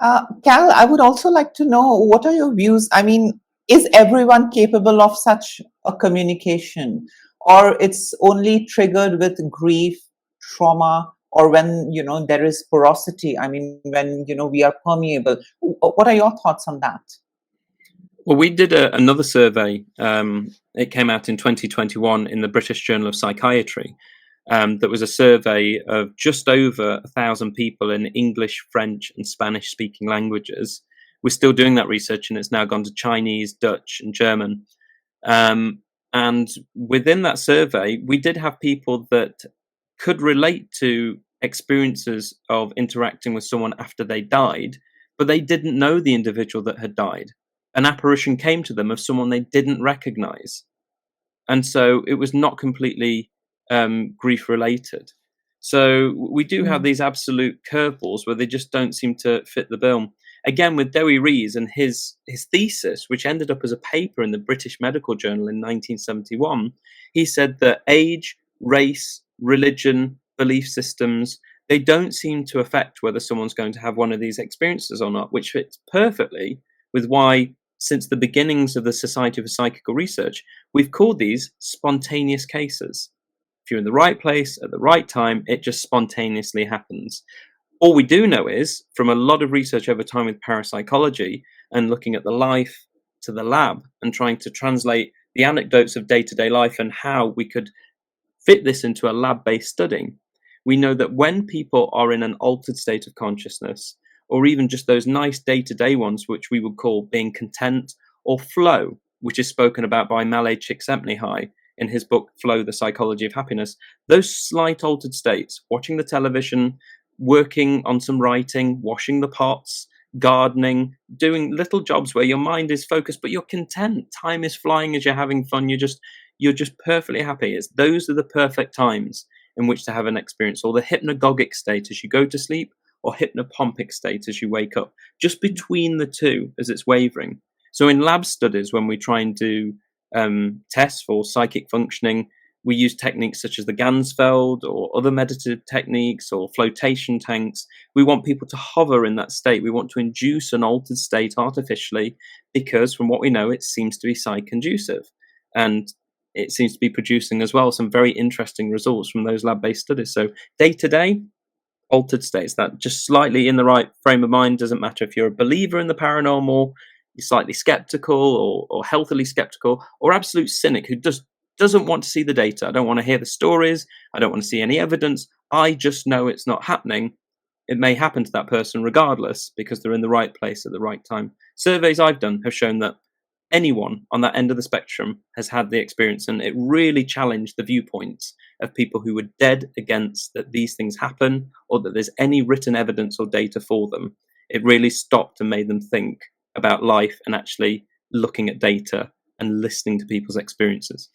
Cal, I would also like to know, what are your views? I mean, is everyone capable of such a communication, or it's only triggered with grief, trauma, or when, there is porosity? I mean, when, we are permeable. What are your thoughts on that? Well, we did another survey. It came out in 2021 in the British Journal of Psychiatry. That was a survey of just over 1,000 people in English, French, and Spanish-speaking languages. We're still doing that research, and it's now gone to Chinese, Dutch, and German. And within that survey, we did have people that could relate to experiences of interacting with someone after they died, but they didn't know the individual that had died. An apparition came to them of someone they didn't recognize. And so it was not completely grief related. So we do have these absolute curveballs where they just don't seem to fit the bill. Again, with Dewi Rees and his thesis, which ended up as a paper in the British Medical Journal in 1971, he said that age, race, religion, belief systems, they don't seem to affect whether someone's going to have one of these experiences or not, which fits perfectly with why, since the beginnings of the Society for Psychical Research, we've called these spontaneous cases. If you're in the right place at the right time, it just spontaneously happens. All we do know is, from a lot of research over time with parapsychology and looking at the life to the lab and trying to translate the anecdotes of day-to-day life and how we could fit this into a lab-based study, we know that when people are in an altered state of consciousness, or even just those nice day-to-day ones, which we would call being content, or flow, which is spoken about by Malay Csikszentmihalyi in his book Flow, The Psychology of Happiness, those slight altered states, watching the television, working on some writing, washing the pots, gardening, doing little jobs where your mind is focused, but you're content. Time is flying as you're having fun. You're just perfectly happy. Those are the perfect times in which to have an experience, or the hypnagogic state as you go to sleep, or hypnopompic state as you wake up, just between the two as it's wavering. So in lab studies, when we try and do tests for psychic functioning, we use techniques such as the Ganzfeld or other meditative techniques or flotation tanks. We want people to hover in that state. We want to induce an altered state artificially because, from what we know, it seems to be psych-conducive. And it seems to be producing as well some very interesting results from those lab-based studies. So day-to-day, altered states, that just slightly in the right frame of mind. Doesn't matter if you're a believer in the paranormal, you're slightly skeptical or healthily skeptical, or absolute cynic who doesn't want to see the data. I don't want to hear the stories. I don't want to see any evidence. I just know it's not happening. It may happen to that person regardless because they're in the right place at the right time. Surveys I've done have shown that anyone on that end of the spectrum has had the experience, and it really challenged the viewpoints of people who were dead against that these things happen or that there's any written evidence or data for them. It really stopped and made them think about life and actually looking at data and listening to people's experiences.